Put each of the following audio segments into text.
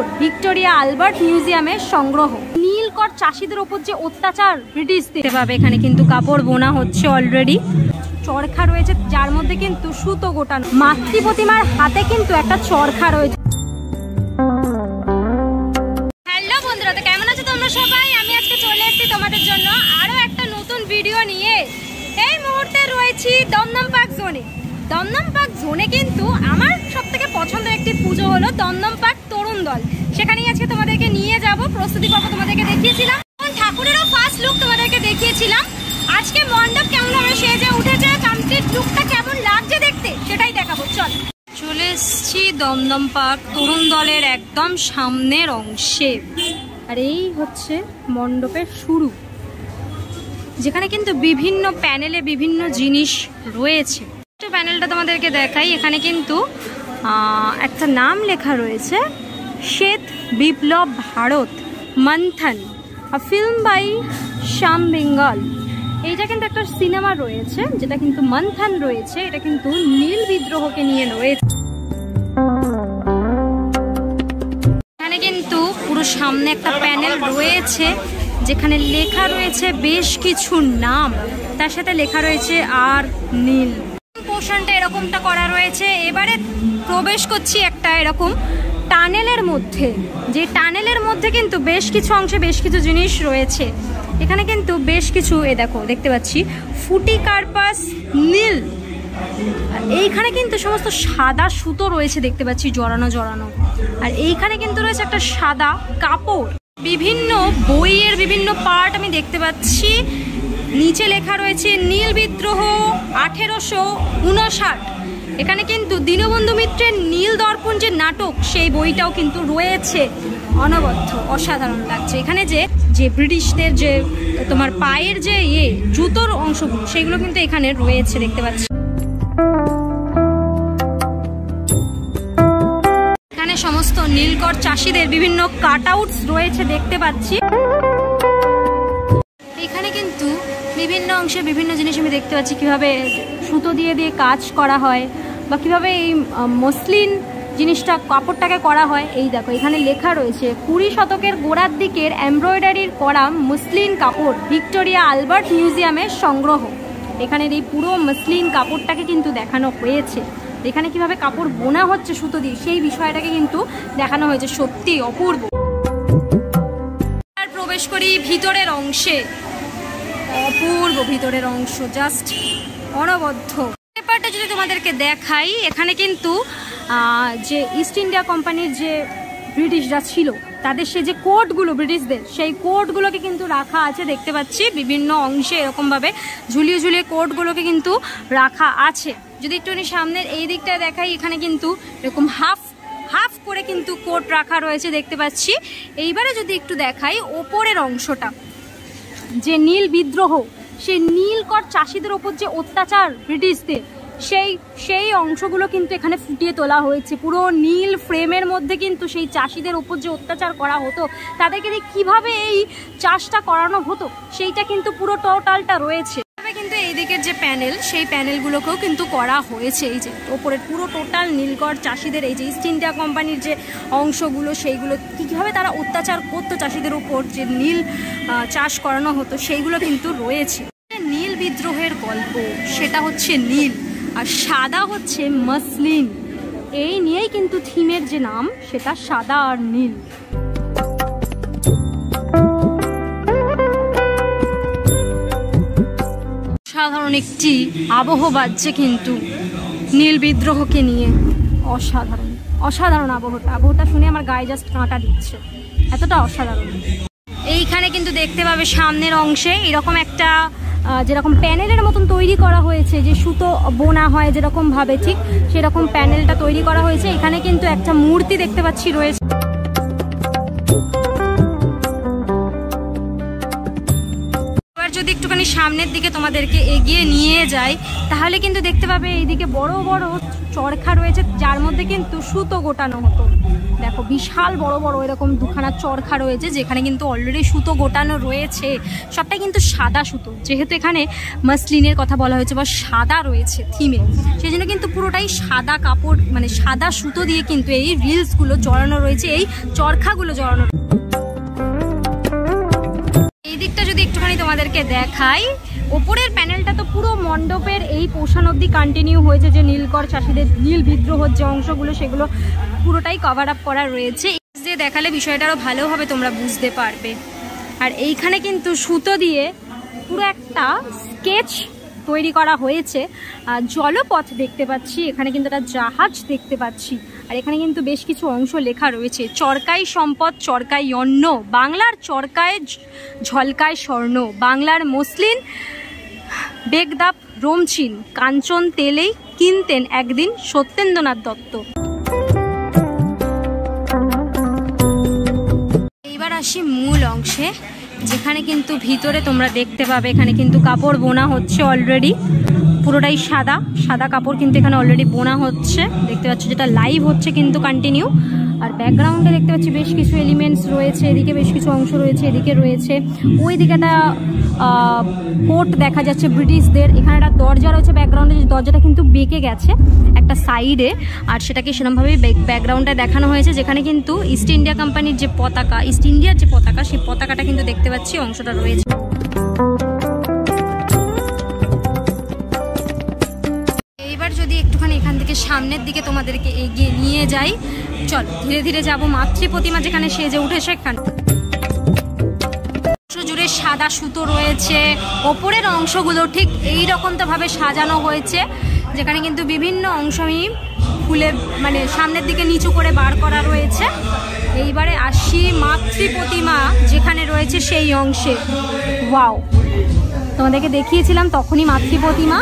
কাপড় Victoria Albert মিউজিয়ামের সংগ্রহ। নীলকর চাষিদের ওপর যে অত্যাচার ব্রিটিশদের, সেভাবে এখানে কিন্তু কাপড় বোনা হচ্ছে অলরেডি। চরখা রয়েছে যার মধ্যে কিন্তু সুতো গোটানো। মাতৃ প্রতিমার হাতে কিন্তু একটা চরখা রয়েছে। হ্যালো বন্ধুরা, তো কেমন আছো তোমরা সবাই? আমি আজকে চলে এসেছি তোমাদের জন্য আরো একটা নতুন ভিডিও নিয়ে। এই মুহূর্তে রয়েছি দমদম পার্ক জোনে। দমদম পার্ক জোনে কিন্তু আমার সবথেকে পছন্দের একটি পুজো হলো দমদম পার্ক তরুণ দল। সেখানেই আজকে তোমাদেরকে নিয়ে যাব। প্রস্তুতি পর্ব তোমাদেরকে দেখিয়েছিলাম, ঠাকুরেরও ফার্স্ট লুক তোমাদেরকে দেখিয়েছিলাম। আজকে মণ্ডপ কেমন ভাবে সেজে উঠেছে, কমপ্লিট লুকটা কেমন লাগছে দেখতে, সেটাই দেখাবো। চল, চলে এসেছি দমদম পার্ক তরুণ দলের একদম সামনের অংশে। আর এই হচ্ছে মণ্ডপের শুরু, যেখানে কিন্তু বিভিন্ন প্যানেলে বিভিন্ন জিনিস রয়েছে। প্যানেলটা তোমাদেরকে দেখাই। এখানে কিন্তু একটা নাম লেখা রয়েছে, শ্বেত বিপ্লব ভারত মন্থন, ফিল্ম বাই শ্যাম বেঙ্গল। এইটা কিন্তু একটা সিনেমা রয়েছে, যেটা কিন্তু মন্থন রয়েছে, এটা কিন্তু নীল বিদ্রোহকে নিয়ে রয়েছে। এখানে কিন্তু পুরো সামনে একটা প্যানেল রয়েছে, যেখানে লেখা রয়েছে বেশ কিছু নাম, তার সাথে লেখা রয়েছে আর নীল। পোর্শনটা এরকমটা করা রয়েছে। এবারে প্রবেশ করছি একটা এরকম টানেলের মধ্যে, যে টানেলের মধ্যে কিন্তু বেশ কিছু অংশে বেশ কিছু জিনিস রয়েছে। এখানে কিন্তু বেশ কিছু, দেখো দেখতে পাচ্ছি ফুটিকার্পাস নীল। এইখানে কিন্তু সমস্ত সাদা সুতো রয়েছে, দেখতে পাচ্ছি জড়ানো জড়ানো। আর এইখানে কিন্তু রয়েছে একটা সাদা কাপড়। বিভিন্ন বইয়ের বিভিন্ন পার্ট আমি দেখতে পাচ্ছি। নিচে লেখা রয়েছে নীল বিদ্রোহ 1859। এখানে কিন্তু দীনবন্ধু মিত্রের নীল দর্পণ যে নাটক, সেই বইটাও কিন্তু রয়েছে। অনবদ্য অসাধারণ লাগছে। এখানে যে ব্রিটিশদের যে তোমার পায়ের যে জুতোর অংশগুলো, সেগুলো কিন্তু এখানে রয়েছে, দেখতে পাচ্ছি। এখানে সমস্ত নীলকর চাষিদের বিভিন্ন কাট আউটস রয়েছে, দেখতে পাচ্ছি। এখানে কিন্তু বিভিন্ন অংশে বিভিন্ন জিনিস আমি দেখতে পাচ্ছি, কিভাবে সুতো দিয়ে দিয়ে কাজ করা হয়, বা কিভাবে এই মসলিন জিনিসটা কাপড়টাকে করা হয়। এই দেখো এখানে লেখা রয়েছে 20 শতকের গোড়ার দিকের এমব্রয়ডারির করা মসলিন কাপড় ভিক্টোরিয়া আলবার্ট মিউজিয়ামের সংগ্রহ। এখানের এই পুরো মসলিন কাপড়টাকে কিন্তু দেখানো হয়েছে। এখানে কিভাবে কাপড় বোনা হচ্ছে সুতো দিয়ে, সেই বিষয়টাকে কিন্তু দেখানো হয়েছে। সত্যি অপূর্ব। আর প্রবেশ করি ভিতরের অংশে। অপূর্ব ভিতরের অংশ, জাস্ট অনবদ্য। ব্যাপারটা যদি তোমাদেরকে দেখাই, এখানে কিন্তু যে ইস্ট ইন্ডিয়া কোম্পানির যে ব্রিটিশরা ছিল, তাদের সে যে কোটগুলো ব্রিটিশদের, সেই কোটগুলোকে কিন্তু রাখা আছে, দেখতে পাচ্ছি বিভিন্ন অংশে এরকমভাবে ঝুলিয়ে ঝুলিয়ে কোটগুলোকে কিন্তু রাখা আছে। যদি একটুখানি সামনের এই দিকটায় দেখাই, এখানে কিন্তু এরকম হাফ হাফ করে কিন্তু কোট রাখা রয়েছে, দেখতে পাচ্ছি। এইবারে যদি একটু দেখাই ওপরের অংশটা, যে নীল বিদ্রোহ, সেই নীলকর চাষিদের ওপর যে অত্যাচার ব্রিটিশদের, সেই অংশগুলো কিন্তু এখানে ফুটিয়ে তোলা হয়েছে। পুরো নীল ফ্রেমের মধ্যে কিন্তু সেই চাষিদের ওপর যে অত্যাচার করা হতো, তাদেরকে দিয়ে কীভাবে এই চাষটা করানো হতো, সেইটা কিন্তু পুরো টোটালটা রয়েছে। কিন্তু এই দিকের যে প্যানেল, সেই প্যানেলগুলোকেও কিন্তু করা হয়েছে। এই যে ওপরের পুরো টোটাল নীলকর চাষিদের, এই যে ইস্ট ইন্ডিয়া কোম্পানির যে অংশগুলো, সেইগুলো কীভাবে তারা অত্যাচার করতো চাষিদের উপর, যে নীল চাষ করানো হতো, সেইগুলো কিন্তু রয়েছে। নীল বিদ্রোহের গল্প, সেটা হচ্ছে নীল, আর সাদা হচ্ছে মসলিন। এই নিয়েই কিন্তু থিমের যে নাম, সেটা সাদা আর নীল। অসাধারণ একটি আবহ বাজছে কিন্তু নীল বিদ্রোহকে নিয়ে। অসাধারণ অসাধারণ আবহটা শুনে আমার গায়ে জাস্ট কাঁটা দিচ্ছে, এতটা অসাধারণ। এইখানে কিন্তু দেখতে পাবে সামনের অংশে এরকম একটা যেরকম প্যানেলের মতন তৈরি করা হয়েছে, যে সুতো বোনা হয় যেরকম ভাবে, ঠিক সেরকম প্যানেলটা তৈরি করা হয়েছে। এখানে কিন্তু একটা মূর্তি দেখতে পাচ্ছি রয়েছে। এবার যদি একটুখানি সামনের দিকে তোমাদেরকে এগিয়ে নিয়ে যাই, তাহলে কিন্তু দেখতে পাবে এইদিকে বড় বড় চরখা রয়েছে, যার মধ্যে কিন্তু সুতো গোটানো হতো। দেখো বিশাল বড় বড় এরকম দুখানা চরখা রয়েছে, যেখানে কিন্তু অলরেডি সুতো গোটানো রয়েছে। সবটাই কিন্তু সাদা সুতো, যেহেতু এখানে মাসলিনের কথা বলা হয়েছে বা সাদা রয়েছে থিমে, সেই জন্য কিন্তু পুরোটাই সাদা কাপড়, মানে সাদা সুতো দিয়ে কিন্তু এই রিলসগুলো জড়ানো রয়েছে, এই চরখাগুলো জড়ানো। এই দিকটা যদি একটুখানি তোমাদেরকে দেখাই, ওপরের প্যানেলটা তো পুরো মণ্ডপের এই পোর্শন অবধি কন্টিনিউ হয়েছে, যে নীলকর চাষিদের নীল বিদ্রোহের যে অংশগুলো সেগুলো পুরোটাই কভার আপ করা রয়েছে। যে দেখালে বিষয়টা আরও ভালোভাবে তোমরা বুঝতে পারবে। আর এইখানে কিন্তু সুতো দিয়ে পুরো একটা স্কেচ তৈরি করা হয়েছে। জলপথ দেখতে পাচ্ছি, এখানে কিন্তু একটা জাহাজ দেখতে পাচ্ছি। আর এখানে কিন্তু বেশ কিছু অংশ লেখা রয়েছে, চরকাই সম্পদ চরকাই অন্ন, বাংলার চরকায় ঝলকায় স্বর্ণ, বাংলার মসলিন বেগদাপ রোমচিন, কাঞ্চন তেলেই কিনতেন একদিন সত্যেন্দ্রনাথ দত্ত। এইবার আসি মূল অংশে, যেখানে কিন্তু ভিতরে তোমরা দেখতে পাবে এখানে কিন্তু কাপড় বোনা হচ্ছে অলরেডি। পুরোটাই সাদা সাদা কাপড় কিন্তু এখানে অলরেডি বোনা হচ্ছে, দেখতে পাচ্ছ, যেটা লাইভ হচ্ছে কিন্তু কন্টিনিউ। আর ব্যাকগ্রাউন্ডে দেখতে পাচ্ছি বেশ কিছু এলিমেন্টস রয়েছে, এদিকে বেশ কিছু অংশ রয়েছে, এদিকে রয়েছে, ওই দিকে একটা কোট দেখা যাচ্ছে ব্রিটিশদের। এখানে একটা দরজা রয়েছে ব্যাকগ্রাউন্ডে, যে দরজাটা কিন্তু বেঁকে গেছে একটা সাইডে, আর সেটাকে সেরকমভাবেই ব্যাকগ্রাউন্ডে দেখানো হয়েছে, যেখানে কিন্তু ইস্ট ইন্ডিয়া কোম্পানির যে পতাকা, ইস্ট ইন্ডিয়ার যে পতাকা, সেই পতাকাটা কিন্তু দেখতে পাচ্ছি অংশটা রয়েছে। এইবার যদি একটুখানি এখান থেকে সামনের দিকে তোমাদেরকে এগিয়ে নিয়ে যাই, চল ধীরে ধীরে যাবো মাতৃ প্রতিমা যেখানে সেজে উঠেছে। এখানে জুড়ে সাদা সুতো রয়েছে, ওপরের অংশগুলো ঠিক এই রকমটা ভাবে সাজানো হয়েছে, যেখানে কিন্তু বিভিন্ন অংশ আমি ফুলে মানে সামনের দিকে নিচু করে বার করা রয়েছে। এইবারে আসি মাতৃ প্রতিমা যেখানে রয়েছে সেই অংশে। ওয়াও, তোমাদেরকে দেখিয়েছিলাম তখনই মাতৃ প্রতিমা।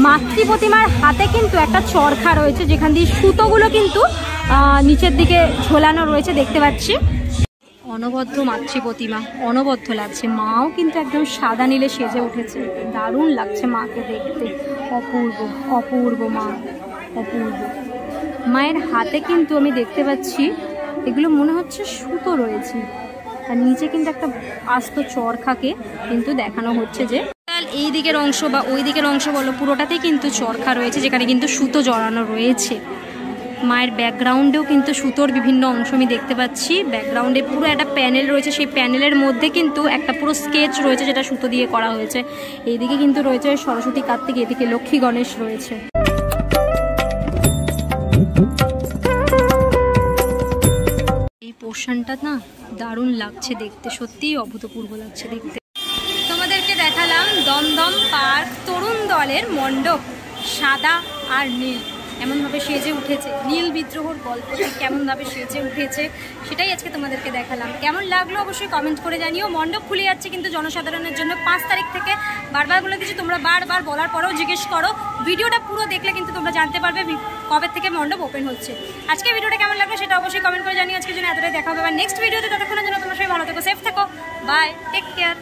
মাতৃ প্রতিমার হাতে কিন্তু একটা চরখা রয়েছে, যেখান দিয়ে সুতোগুলো কিন্তু নিচের দিকে ঝোলানো রয়েছে, দেখতে পাচ্ছি। অনবদ্য মাতৃ প্রতিমা, অনবদ্য লাগছে। মাও কিন্তু একদম সাদা নীলে সেজে উঠেছে, দারুণ লাগছে মাকে দেখতে, অপূর্ব অপূর্ব মা, অপূর্ব। মায়ের হাতে কিন্তু আমি দেখতে পাচ্ছি এগুলো মনে হচ্ছে সুতো রয়েছে, আর নিচে কিন্তু একটা আস্ত চরখাকে কিন্তু দেখানো হচ্ছে, যে এই দিকের অংশ বা ওই দিকের অংশ বলো, পুরোটাতেই কিন্তু চরখা রয়েছে, যেখানে কিন্তু সুতো জড়ানো রয়েছে। মায়ের ব্যাকগ্রাউন্ডেও কিন্তু সুতোর বিভিন্ন অংশ আমি দেখতে পাচ্ছি। ব্যাকগ্রাউন্ডে পুরো একটা প্যানেল রয়েছে, সেই প্যানেলের মধ্যে কিন্তু একটা পুরো স্কেচ রয়েছে, যেটা সুতো দিয়ে করা হয়েছে। এইদিকে কিন্তু রয়েছে সরস্বতী কার্তিক, এদিকে লক্ষ্মী গণেশ রয়েছে। এই পোর্শনটা না দারুণ লাগছে দেখতে, সত্যিই অভূতপূর্ব লাগছে দেখতে। তোমাদেরকে দেখালাম দমদম পার্ক তরুণ দলের মণ্ডপ, সাদা আর নীল এমনভাবে সেজে উঠেছে, নীল বিদ্রোহর গল্পটি কেমনভাবে সেজে উঠেছে সেটাই আজকে তোমাদেরকে দেখালাম। কেমন লাগলো অবশ্যই কমেন্ট করে জানিও। মণ্ডপ খুলে যাচ্ছে কিন্তু জনসাধারণের জন্য 5 তারিখ থেকে, বারবার বলে দিচ্ছি, তোমরা বারবার বলার পরেও জিজ্ঞেস করো। ভিডিওটা পুরো দেখলে কিন্তু তোমরা জানতে পারবে কবে থেকে মণ্ডপ ওপেন হচ্ছে। আজকে ভিডিওটা কেমন লাগলো সেটা অবশ্যই কমেন্ট করে জানিও। আজকের জন্য এতটাই, দেখা হবে নেক্সট ভিডিওতে। ততক্ষণের জন্য তোমরা সবাই ভালো থেকো, সেফ থেকো, বাই, টেক কেয়ার।